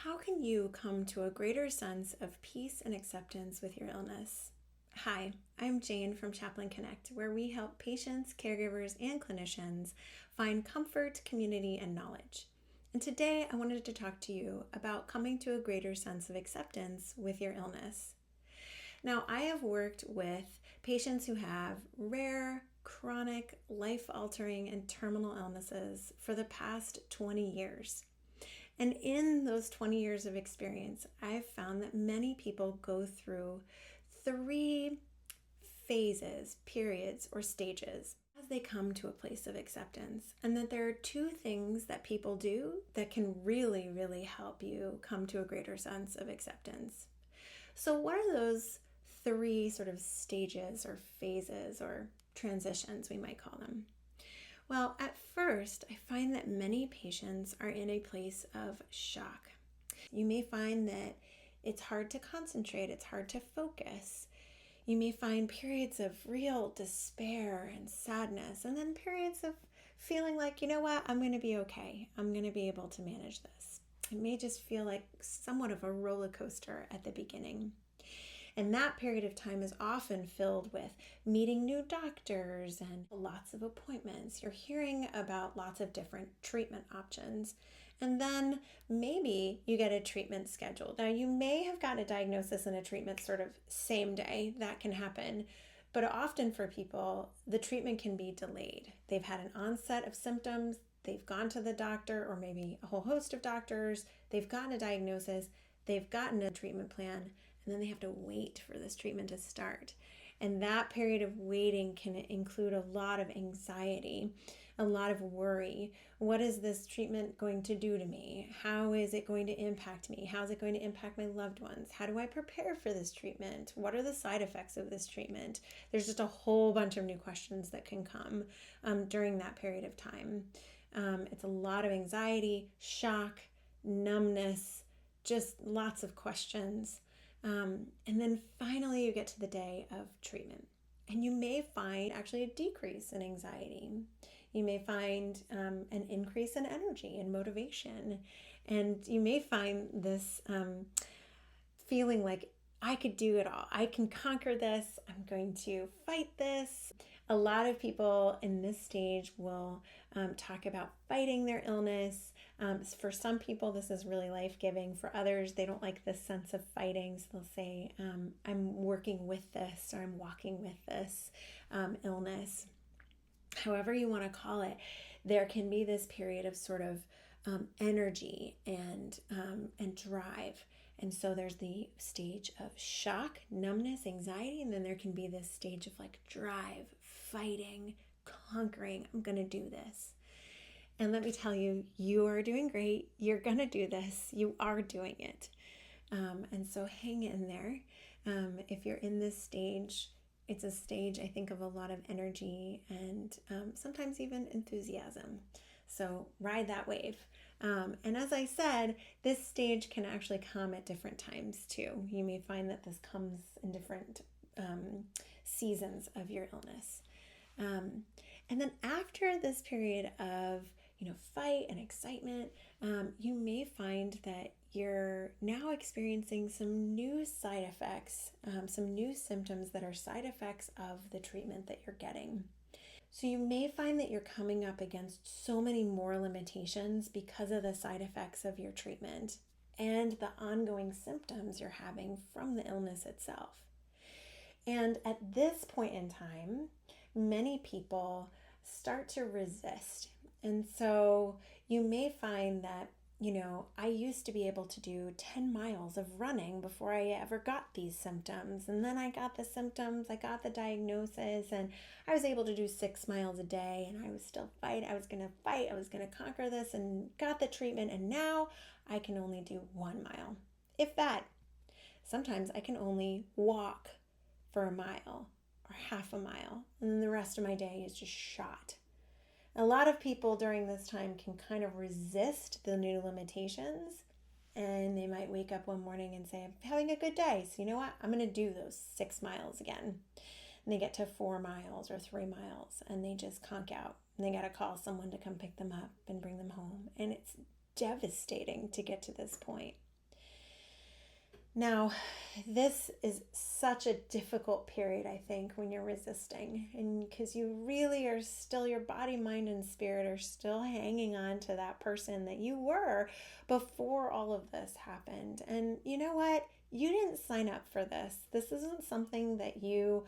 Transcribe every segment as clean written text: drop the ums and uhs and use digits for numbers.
How can you come to a greater sense of peace and acceptance with your illness? Hi, I'm Jane from Chaplain Connect, where we help patients, caregivers, and clinicians find comfort, community, and knowledge. And today I wanted to talk to you about coming to a greater sense of acceptance with your illness. Now, I have worked with patients who have rare, chronic, life altering, and terminal illnesses for the past 20 years. And in those 20 years of experience, I've found that many people go through three phases, periods, or stages as they come to a place of acceptance. And that there are two things that people do that can really, really help you come to a greater sense of acceptance. So, what are those three sort of stages or phases or transitions, we might call them? Well, at first, I find that many patients are in a place of shock. You may find that it's hard to concentrate, it's hard to focus. You may find periods of real despair and sadness, and then periods of feeling like, you know what, I'm going to be okay. I'm going to be able to manage this. It may just feel like somewhat of a roller coaster at the beginning. And that period of time is often filled with meeting new doctors and lots of appointments. You're hearing about lots of different treatment options. And then maybe you get a treatment scheduled. Now, you may have gotten a diagnosis and a treatment sort of same day. That can happen. But often for people, the treatment can be delayed. They've had an onset of symptoms. They've gone to the doctor or maybe a whole host of doctors. They've gotten a diagnosis. They've gotten a treatment plan. And then they have to wait for this treatment to start. And that period of waiting can include a lot of anxiety, a lot of worry. What is this treatment going to do to me? How is it going to impact me? How is it going to impact my loved ones? How do I prepare for this treatment? What are the side effects of this treatment? There's just a whole bunch of new questions that can come during that period of time. It's a lot of anxiety, shock, numbness, just lots of questions. And then finally you get to the day of treatment. And you may find actually a decrease in anxiety. You may find an increase in energy and motivation. And you may find this feeling like, I could do it all. I can conquer this. I'm going to fight this. A lot of people in this stage will talk about fighting their illness. For some people, this is really life-giving. For others, they don't like this sense of fighting. So they'll say, I'm working with this or I'm walking with this illness. However you want to call it, there can be this period of sort of energy and drive. And so there's the stage of shock, numbness, anxiety, and then there can be this stage of like drive, fighting, conquering. I'm going to do this. And let me tell you, you are doing great. You're going to do this. You are doing it. And so hang in there. If you're in this stage, it's a stage, I think, of a lot of energy and sometimes even enthusiasm. So ride that wave. And as I said, this stage can actually come at different times too. You may find that this comes in different seasons of your illness. And then after this period of, fight and excitement, you may find that you're now experiencing some new side effects, some new symptoms that are side effects of the treatment that you're getting. So you may find that you're coming up against so many more limitations because of the side effects of your treatment and the ongoing symptoms you're having from the illness itself. And at this point in time, many people start to resist. And so you may find that, I used to be able to do 10 miles of running before I ever got these symptoms. And then I got the symptoms, I got the diagnosis, and I was able to do 6 miles a day. And I was still fighting. I was going to conquer this and got the treatment. And now I can only do 1 mile, if that. Sometimes I can only walk for a mile or half a mile. And then the rest of my day is just shot. A lot of people during this time can kind of resist the new limitations, and they might wake up one morning and say, I'm having a good day, so you know what? I'm going to do those 6 miles again. And they get to 4 miles or 3 miles, and they just conk out. And they got to call someone to come pick them up and bring them home. And it's devastating to get to this point. Now, this is such a difficult period, I think, when you're resisting, and because you really are still, your body, mind, and spirit are still hanging on to that person that you were before all of this happened. And you know what? You didn't sign up for this. This isn't something that you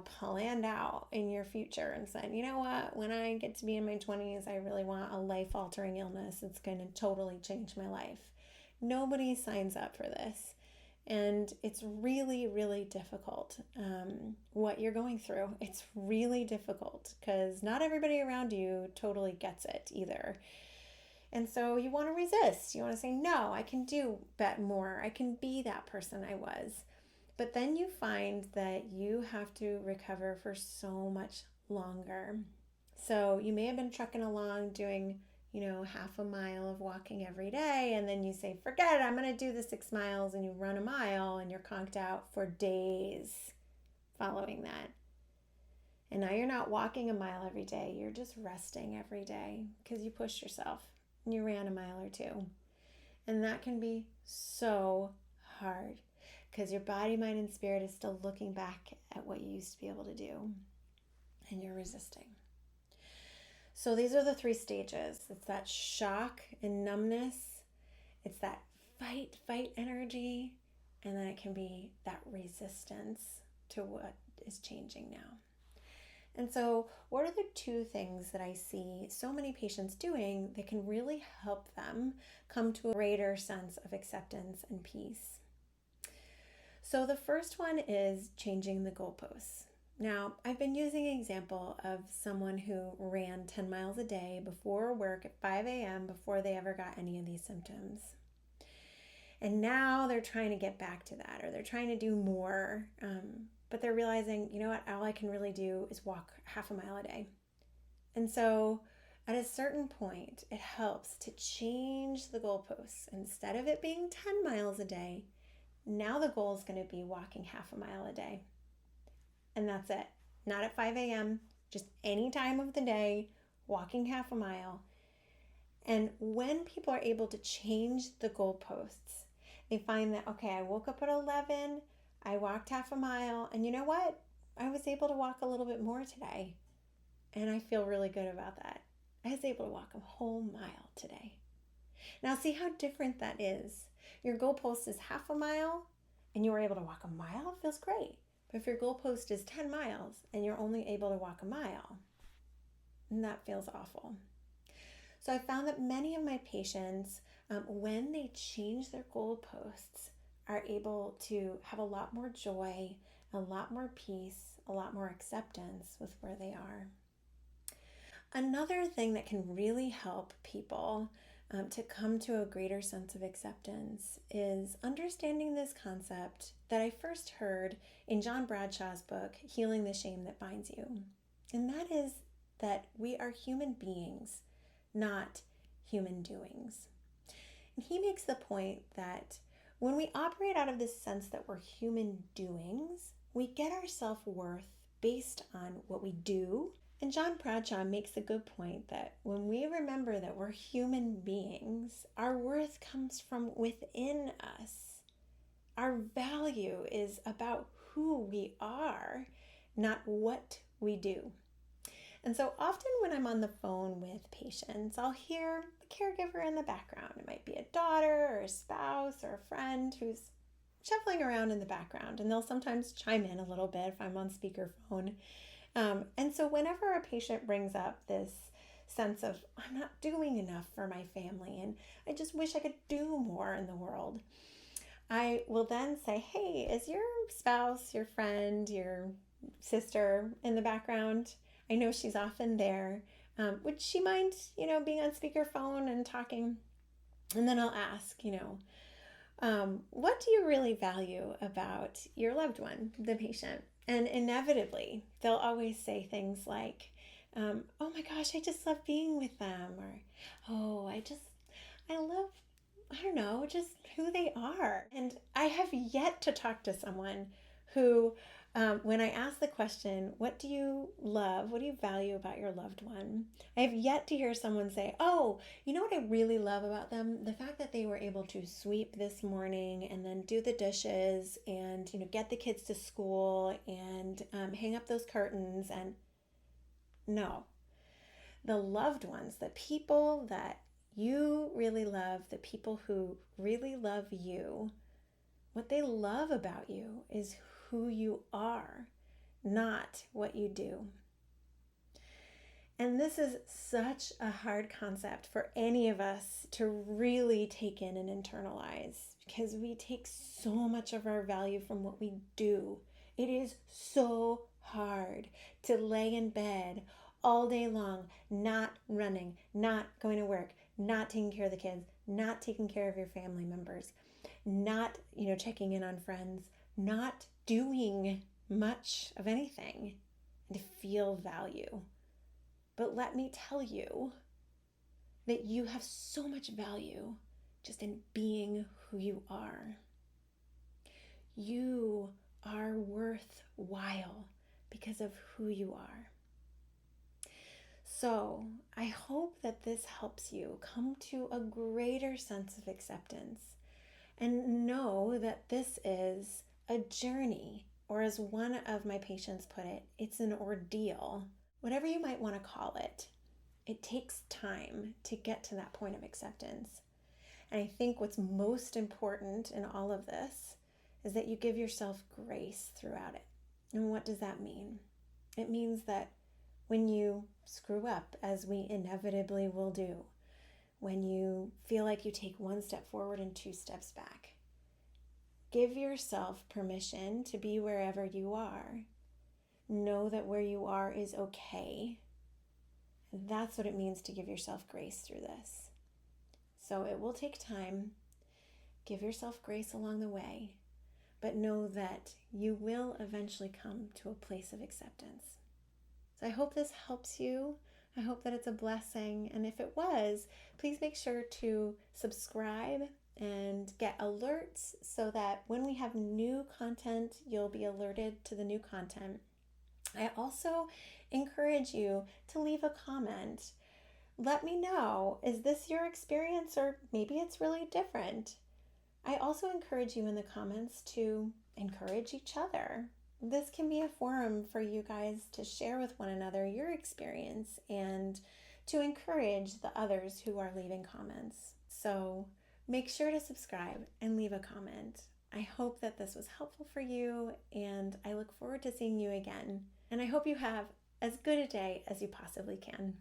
planned out in your future and said, you know what, when I get to be in my 20s, I really want a life altering illness. It's going to totally change my life. Nobody signs up for this. And it's really, really difficult what you're going through. It's really difficult because not everybody around you totally gets it either. And so you want to resist. You want to say, no, I can do more. I can be that person I was. But then you find that you have to recover for so much longer. So you may have been trucking along doing half a mile of walking every day, and then you say, forget it, I'm going to do the 6 miles, and you run a mile and you're conked out for days following that. And now you're not walking a mile every day, you're just resting every day because you pushed yourself and you ran a mile or two. And that can be so hard because your body, mind, and spirit is still looking back at what you used to be able to do, and you're resisting. So these are the 3 stages. It's that shock and numbness. It's that fight energy. And then it can be that resistance to what is changing now. And so what are the 2 things that I see so many patients doing that can really help them come to a greater sense of acceptance and peace? So the first one is changing the goalposts. Now, I've been using an example of someone who ran 10 miles a day before work at 5 a.m. before they ever got any of these symptoms. And now they're trying to get back to that, or they're trying to do more, but they're realizing, you know what, all I can really do is walk half a mile a day. And so at a certain point, it helps to change the goalposts. Instead of it being 10 miles a day, now the goal is going to be walking half a mile a day. And that's it. Not at 5 a.m., just any time of the day, walking half a mile. And when people are able to change the goalposts, they find that, okay, I woke up at 11, I walked half a mile, and you know what? I was able to walk a little bit more today. And I feel really good about that. I was able to walk a whole mile today. Now see how different that is. Your goalpost is half a mile, and you were able to walk a mile, it feels great. But if your goalpost is 10 miles and you're only able to walk a mile, and that feels awful. So I found that many of my patients, when they change their goalposts, are able to have a lot more joy, a lot more peace, a lot more acceptance with where they are. Another thing that can really help people to come to a greater sense of acceptance is understanding this concept that I first heard in John Bradshaw's book, Healing the Shame That Binds You. And that is that we are human beings, not human doings. And he makes the point that when we operate out of this sense that we're human doings, we get our self-worth based on what we do. And John Bradshaw makes a good point that when we remember that we're human beings, our worth comes from within us. Our value is about who we are, not what we do. And so often when I'm on the phone with patients, I'll hear a caregiver in the background. It might be a daughter or a spouse or a friend who's shuffling around in the background, and they'll sometimes chime in a little bit if I'm on speakerphone. And so whenever a patient brings up this sense of, I'm not doing enough for my family and I just wish I could do more in the world, I will then say, hey, is your spouse, your friend, your sister in the background? I know she's often there. Would she mind, being on speakerphone and talking? And then I'll ask, what do you really value about your loved one, the patient? And inevitably, they'll always say things like, oh my gosh, I just love being with them. Or, oh, I love, I don't know, just who they are. And I have yet to talk to someone who, when I ask the question, what do you love? What do you value about your loved one? I have yet to hear someone say, oh, you know what I really love about them? The fact that they were able to sweep this morning and then do the dishes and, get the kids to school and hang up those curtains. And no, the loved ones, the people that you really love, the people who really love you, what they love about you is who you are, not what you do. And this is such a hard concept for any of us to really take in and internalize because we take so much of our value from what we do. It is so hard to lay in bed all day long, not running, not going to work, not taking care of the kids, not taking care of your family members, not, checking in on friends, not doing much of anything, and to feel value. But let me tell you that you have so much value just in being who you are. You are worthwhile because of who you are. So I hope that this helps you come to a greater sense of acceptance and know that this is a journey, or as one of my patients put it, it's an ordeal. Whatever you might want to call it, it takes time to get to that point of acceptance. And I think what's most important in all of this is that you give yourself grace throughout it. And what does that mean? It means that when you screw up, as we inevitably will do, when you feel like you take one step forward and two steps back, give yourself permission to be wherever you are. Know that where you are is okay. That's what it means to give yourself grace through this. So it will take time. Give yourself grace along the way, but know that you will eventually come to a place of acceptance. So I hope this helps you. I hope that it's a blessing. And if it was, please make sure to subscribe and get alerts so that when we have new content, you'll be alerted to the new content. I also encourage you to leave a comment. Let me know, is this your experience or maybe it's really different? I also encourage you in the comments to encourage each other. This can be a forum for you guys to share with one another your experience and to encourage the others who are leaving comments. So make sure to subscribe and leave a comment. I hope that this was helpful for you, and I look forward to seeing you again. And I hope you have as good a day as you possibly can.